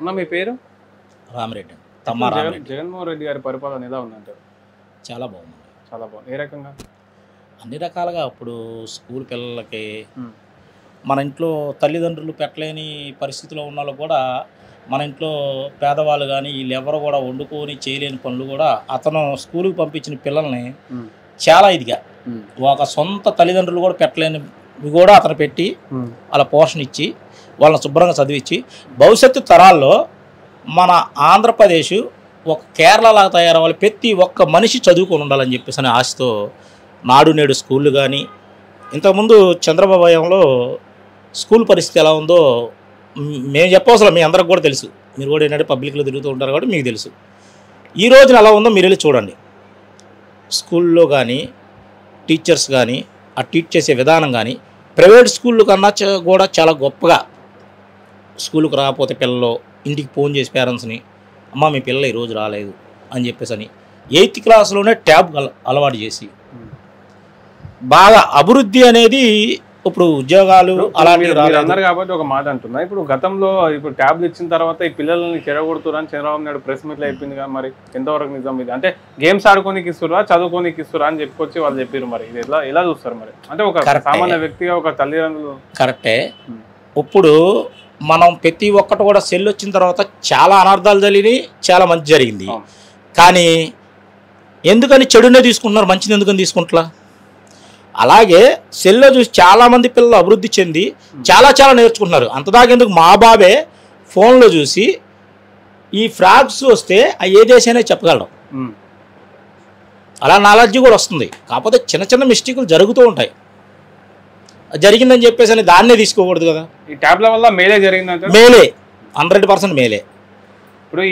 అన్న మీ పేరు? రామిరెడ్డి. జగన్మోహన్ రెడ్డి గారి పరిపాలన ఎలా ఉందంటారు? చాలా బాగుంది. చాలా బాగుంది. ఏ రకంగా? అన్ని రకాలుగా ఇప్పుడు స్కూల్ పిల్లలకి మన ఇంట్లో తల్లిదండ్రులు పెట్టలేని పరిస్థితిలో ఉన్న వాళ్ళు కూడా మన ఇంట్లో పేదవాళ్ళు కానీ వీళ్ళు ఎవరు కూడా వండుకొని చేయలేని పనులు కూడా అతను స్కూల్కి పంపించిన పిల్లల్ని చాలా ఇదిగా ఒక సొంత తల్లిదండ్రులు కూడా పెట్టలేనివి కూడా అతను పెట్టి వాళ్ళ పోషణ ఇచ్చి వాళ్ళని శుభ్రంగా చదివించి భవిష్యత్తు తరాల్లో మన ఆంధ్రప్రదేశ్ ఒక కేరళలాగా తయారవ్వాలి, ప్రతి ఒక్క మనిషి చదువుకొని ఉండాలని చెప్పేసి అనే ఆశతో నాడు నేడు స్కూళ్ళు కానీ ఇంతకుముందు చంద్రబాబు హయాంలో స్కూల్ పరిస్థితి ఎలా ఉందో మేము చెప్పవసరం, మీ అందరికి కూడా తెలుసు. మీరు కూడా ఏంటంటే పబ్లిక్లో తిరుగుతూ ఉంటారు కాబట్టి మీకు తెలుసు. ఈ రోజున ఎలా ఉందో మీరు వెళ్ళి చూడండి. స్కూల్లో కానీ టీచర్స్ కానీ ఆ టీచ్ చేసే విధానం కానీ ప్రైవేట్ స్కూళ్ళు కన్నా కూడా చాలా గొప్పగా స్కూల్కి రాకపోతే పిల్లలు ఇంటికి ఫోన్ చేసి పేరెంట్స్ని అమ్మ మీ పిల్లలు ఈరోజు రాలేదు అని చెప్పేసి అని 8th క్లాస్లోనే ట్యాబ్ అలవాటు చేసి బాగా అభివృద్ధి అనేది ఇప్పుడు ఉద్యోగాలు అలాంటివి అన్నారు కాబట్టి ఒక మాట అంటున్నా. ఇప్పుడు గతంలో ఇప్పుడు ట్యాబ్లు ఇచ్చిన తర్వాత ఈ పిల్లల్ని చెడగొడుతురని చంద్రబాబు నాయుడు ప్రెస్ మీట్లో అయిపోయింది కదా, మరి ఎంతవరకు నిజం ఇది? అంటే గేమ్స్ ఆడుకోనికి ఇస్తురా చదువుకోనికి ఇస్తురా అని చెప్పుకొచ్చి వాళ్ళు చెప్పారు. మరి ఇది ఎలా చూస్తారు? మరి అంటే ఒక సామాన్య వ్యక్తిగా ఒక తల్లిదండ్రులు కరెక్టే. ఇప్పుడు మనం ప్రతి ఒక్కటి కూడా సెల్ వచ్చిన తర్వాత చాలా అనర్థాలు జరిగినాయి, చాలా మంచి జరిగింది. కానీ ఎందుకని చెడునే తీసుకుంటున్నారు, మంచిది ఎందుకని తీసుకుంటా? అలాగే సెల్లో చూసి చాలామంది పిల్లలు అభివృద్ధి చెంది చాలా నేర్చుకుంటున్నారు. అంతదాకెందుకు మా బాబే ఫోన్లో చూసి ఈ ఫ్రాగ్స్ వస్తే ఏ దేశమైనా చెప్పగలడం, అలా నాలెడ్జ్ కూడా వస్తుంది. కాకపోతే చిన్న మిస్టేకులు జరుగుతూ ఉంటాయి. జరిగిందని చెప్పేసి అని దాన్నే తీసుకోకూడదు కదా. ఈ ట్యాబ్ల వల్ల మేలే జరిగిందంటే మేలే, 100% మేలే. ఇప్పుడు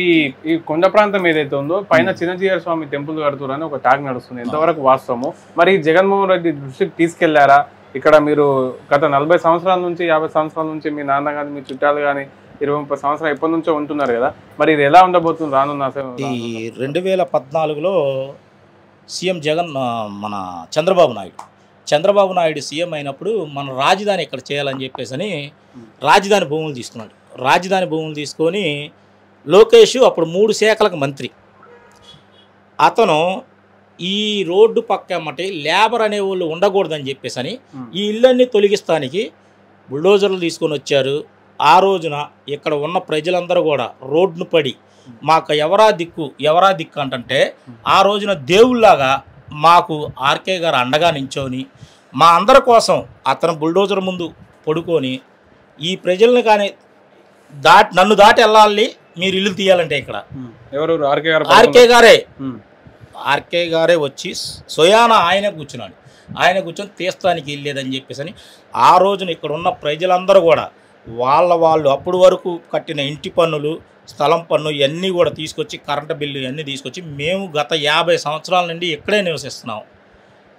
ఈ కొండ ప్రాంతం ఏదైతే ఉందో పైన చిన్నజీఆర్ స్వామి టెంపుల్ కడుతురని ఒక టాక్ నడుస్తుంది, ఎంతవరకు వాస్తవము? మరి జగన్మోహన్ రెడ్డి దృష్టికి తీసుకెళ్లారా? ఇక్కడ మీరు గత 40 సంవత్సరాల నుంచి 50 సంవత్సరాల నుంచి మీ నాన్న కానీ మీ చుట్టాలు కానీ 20-30 సంవత్సరాలు ఎప్పటి నుంచో ఉంటున్నారు కదా, మరి ఇది ఎలా ఉండబోతుంది రానున్న? ఈ 2014లో సీఎం జగన్ మన చంద్రబాబు నాయుడు సీఎం అయినప్పుడు మన రాజధాని ఇక్కడ చేయాలని చెప్పేసి అని రాజధాని భూములు తీసుకున్నాడు. రాజధాని భూములు తీసుకొని లోకేష్ అప్పుడు 3 శాఖలకు మంత్రి. అతను ఈ రోడ్డు పక్కమ్మటి లేబర్ అనేవాళ్ళు ఉండకూడదని చెప్పేసి అని ఈ ఇళ్ళన్నీ తొలగిస్తానికి బుల్డోజర్లు తీసుకొని వచ్చారు. ఆ రోజున ఇక్కడ ఉన్న ప్రజలందరూ కూడా రోడ్డును పడి మాకు ఎవరా దిక్కు అంటే ఆ రోజున దేవుళ్ళలాగా మాకు ఆర్కే గారు అండగా నించోని మా అందరి కోసం అతను బుల్డోజర్ ముందు పడుకొని ఈ ప్రజల్ని కానీ నన్ను దాటి వెళ్ళాలి, మీరు ఇల్లు తీయాలంటే ఇక్కడ ఎవరు? ఆర్కే గారే వచ్చి స్వయాన ఆయన కూర్చొని తీస్తానికి వెళ్ళేదని చెప్పేసి అని ఆ రోజున ఇక్కడ ఉన్న ప్రజలందరూ కూడా వాళ్ళు అప్పటి వరకు కట్టిన ఇంటి పన్నులు, స్థలం పన్ను ఇవన్నీ కూడా తీసుకొచ్చి కరెంటు బిల్లు ఇవన్నీ తీసుకొచ్చి మేము గత 50 సంవత్సరాల నుండి ఇక్కడే నివసిస్తున్నాం,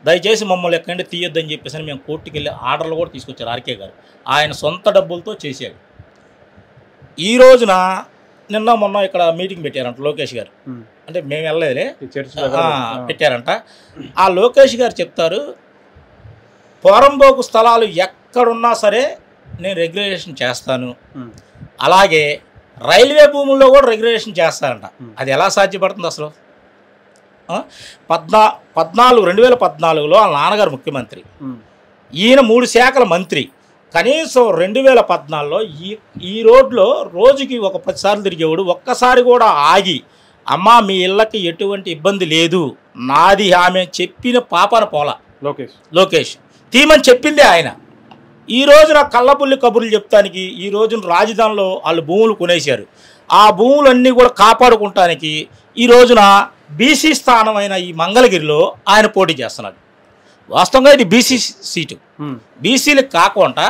దయచేసి మమ్మల్ని ఎక్కడంటే తీయొద్దని చెప్పేసి అని మేము కోర్టుకి వెళ్ళి ఆర్డర్లు కూడా తీసుకొచ్చారు ఆర్కే గారు. ఆయన సొంత డబ్బులతో చేశాడు. ఈ రోజున నిన్న మొన్న ఇక్కడ మీటింగ్ పెట్టారంట లోకేష్ గారు, అంటే మేము వెళ్ళలేదులే, పెట్టారంట. ఆ లోకేష్ గారు చెప్తారు, పోరంబోకు స్థలాలు ఎక్కడున్నా సరే నేను రెగ్యులేషన్ చేస్తాను, అలాగే రైల్వే భూముల్లో కూడా రెగ్యులేషన్ చేస్తారంట. అది ఎలా సాధ్యపడుతుంది అసలు? 2014లో వాళ్ళ నాన్నగారు ముఖ్యమంత్రి, ఈయన 3 శాఖల మంత్రి. కనీసం 2014లో ఈ రోడ్లో రోజుకి ఒక 10 సార్లు తిరిగేవాడు. ఒక్కసారి కూడా ఆగి అమ్మా మీ ఇళ్ళకి ఎటువంటి ఇబ్బంది లేదు నాది ఆమె చెప్పిన పాపన పోలా లోకేష్ తీమని చెప్పిందే ఆయన. ఈ రోజున కళ్ళబుల్లి కబుర్లు చెప్తానికి ఈ రోజున రాజధానిలో వాళ్ళు భూములు కొనేశారు. ఆ భూములన్నీ కూడా కాపాడుకుంటానికి ఈ రోజున బీసీ స్థానమైన ఈ మంగళగిరిలో ఆయన పోటీ చేస్తున్నాడు. వాస్తవంగా ఇది బీసీ సీటు. బీసీలకు కాకుండా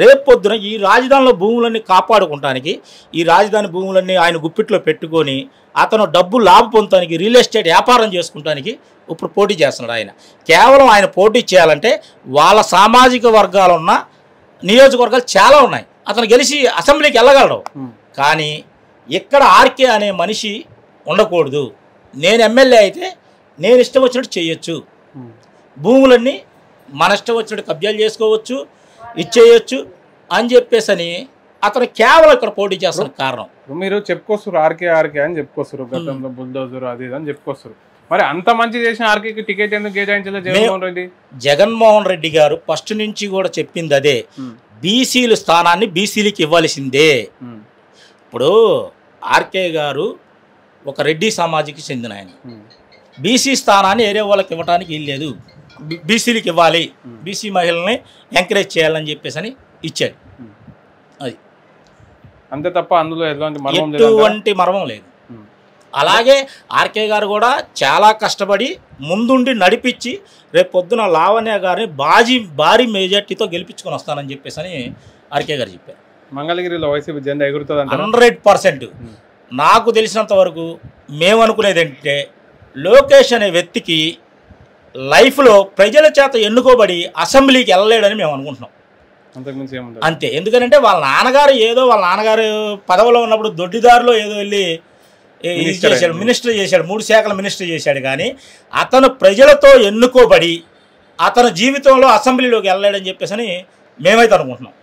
రేపు పొద్దున ఈ రాజధానిలో భూములన్నీ కాపాడుకుంటానికి ఈ రాజధాని భూములన్నీ ఆయన గుప్పిట్లో పెట్టుకొని అతను డబ్బు లాభ పొందడానికి రియల్ ఎస్టేట్ వ్యాపారం చేసుకుంటానికి ఇప్పుడు పోటీ చేస్తున్నాడు. ఆయన కేవలం ఆయన పోటీ చేయాలంటే వాళ్ళ సామాజిక వర్గాలు ఉన్న నియోజకవర్గాలు చాలా ఉన్నాయి, అతను గెలిచి అసెంబ్లీకి వెళ్ళగలడు. కానీ ఇక్కడ ఆర్కే అనే మనిషి ఉండకూడదు, నేను ఎమ్మెల్యే అయితే నేను ఇష్టం వచ్చినట్టు చేయొచ్చు, భూములన్నీ మన ఇష్టం వచ్చినట్టు కబ్జాలు చేసుకోవచ్చు, ఇచ్చేయచ్చు అని చెప్పేసి అతను కేవలం ఇక్కడ పోటీ చేస్తున్న కారణం. మీరు చెప్పుకొస్తారు ఆర్కే అని చెప్పుకొస్తారు, గతంలో బుల్డోజర్ అది అని చెప్పుకొస్తారు. మరి అంత మంచి చేసిన ఆర్కేకి టికెట్ ఎందుకు కేటాయించలేదు జగన్మోహన్ రెడ్డి? జగన్మోహన్ రెడ్డి గారు ఫస్ట్ నుంచి కూడా చెప్పింది అదే, బీసీల స్థానాన్ని బీసీలకి ఇవ్వాల్సిందే. ఇప్పుడు ఆర్కే గారు ఒక రెడ్డి సమాజానికి చెందిన ఆయన, బీసీ స్థానాన్ని ఏరే వాళ్ళకి ఇవ్వడానికి వీల్లేదు, బీసీలకి ఇవ్వాలి, బీసీ మహిళల్ని ఎంకరేజ్ చేయాలని చెప్పేసి అని ఇచ్చాడు. అది అంతే తప్ప అందులో ఎటువంటి మర్మం లేదు. అలాగే ఆర్కే గారు కూడా చాలా కష్టపడి ముందుండి నడిపించి రేపు పొద్దున లావణ్య గారిని భారీ మెజార్టీతో గెలిపించుకొని వస్తానని చెప్పేసి అని ఆర్కే గారు చెప్పారు. మంగళగిరిలో వైసీపీ జెండా ఎగురుతుంది 100%. నాకు తెలిసినంత వరకు మేము అనుకునేది ఏంటంటే, లోకేష్ అనే వ్యక్తికి లైఫ్లో ప్రజల చేత ఎన్నుకోబడి అసెంబ్లీకి వెళ్ళలేడని మేము అనుకుంటున్నాం. అంతే. ఎందుకంటే వాళ్ళ నాన్నగారు పదవిలో ఉన్నప్పుడు దొడ్డిదారిలో ఏదో వెళ్ళి చేశాడు, మినిస్టర్ చేశాడు, 3 శాఖల మినిస్టర్ చేశాడు. కానీ అతను ప్రజలతో ఎన్నుకోబడి అతను జీవితంలో అసెంబ్లీలోకి వెళ్ళలేడని చెప్పేసి మేమైతే అనుకుంటున్నాం.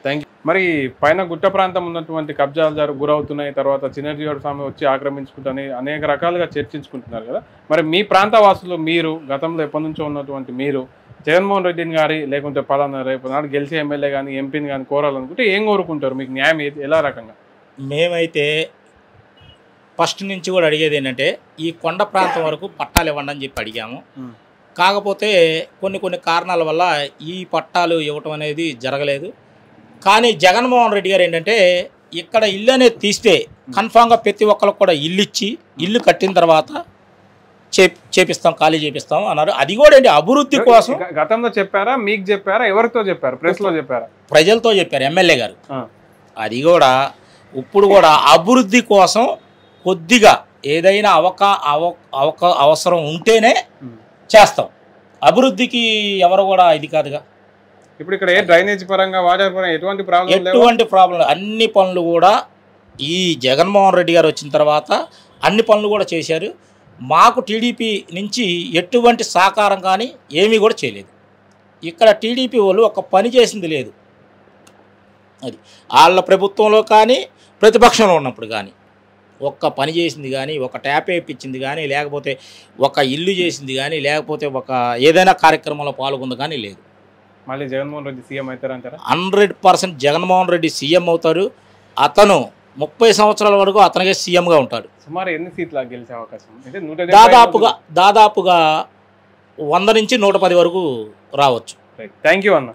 Thank you. మరి పైన గుట్ట ప్రాంతం ఉన్నటువంటి కబ్జాలు గురవుతున్నాయి, తర్వాత చిన్నజీవుడు స్వామి వచ్చి ఆక్రమించుకుంటాని అనేక రకాలుగా చర్చించుకుంటున్నారు కదా. మరి మీ ప్రాంత వాసులు, మీరు గతంలో ఎప్పటి నుంచో ఉన్నటువంటి మీరు జగన్మోహన్ రెడ్డిని గారి లేకుంటే పలానా రేపు నాడు గెలిచే ఎమ్మెల్యే కానీ ఎంపీని కానీ కోరాలనుకుంటే ఏం కోరుకుంటారు? మీకు న్యాయం ఎలా రకంగా? మేమైతే ఫస్ట్ నుంచి కూడా అడిగేది ఏంటంటే, ఈ కొండ ప్రాంతం వరకు పట్టాలు ఇవ్వండి అని చెప్పి అడిగాము. కాకపోతే కొన్ని కారణాల వల్ల ఈ పట్టాలు ఇవ్వటం అనేది జరగలేదు. కానీ జగన్మోహన్ రెడ్డి గారు ఏంటంటే, ఇక్కడ ఇల్లు అనేది తీస్తే కన్ఫామ్గా ప్రతి ఒక్కరికి కూడా ఇల్లు ఇచ్చి, ఇల్లు కట్టిన తర్వాత చేపిస్తాం, ఖాళీ చేపిస్తాం అన్నారు. అది కూడా ఏంటి, అభివృద్ధి కోసం. గతంలో చెప్పారా, మీకు చెప్పారా, ఎవరితో చెప్పారు? ప్రెస్లో చెప్పారా? ప్రజలతో చెప్పారు, ఎమ్మెల్యే గారు. అది కూడా ఇప్పుడు కూడా అభివృద్ధి కోసం కొద్దిగా ఏదైనా అవసరం ఉంటేనే చేస్తాం, అభివృద్ధికి ఎవరు కూడా ఇది కాదుగా. ఇప్పుడు ఇక్కడ డ్రైనేజ్ పరంగా, వాటర్ పరంగా ఎటువంటి ప్రాబ్లం, అన్ని పనులు కూడా ఈ జగన్మోహన్ రెడ్డి గారు వచ్చిన తర్వాత అన్ని పనులు కూడా చేశారు. మాకు టీడీపీ నుంచి ఎటువంటి సహకారం కానీ ఏమీ కూడా చేయలేదు. ఇక్కడ టీడీపీ వాళ్ళు ఒక పని చేసింది లేదు. అది వాళ్ళ ప్రభుత్వంలో కానీ ప్రతిపక్షంలో ఉన్నప్పుడు కానీ ఒక్క పని చేసింది కానీ, ఒక ట్యాప్ వేయించింది కానీ, లేకపోతే ఒక ఇల్లు చేసింది కానీ, లేకపోతే ఒక ఏదైనా కార్యక్రమంలో పాల్గొంది కానీ లేదు. మళ్ళీ జగన్మోహన్ రెడ్డి సీఎం అవుతారంటారా? 100% జగన్మోహన్ రెడ్డి సీఎం అవుతారు. అతను 30 సంవత్సరాల వరకు అతనికే సీఎంగా ఉంటాడు. సుమారు ఎన్ని సీట్లు గెలిచే అవకాశం? దాదాపుగా 100 నుంచి 110 వరకు రావచ్చు. థ్యాంక్ యూ అన్న.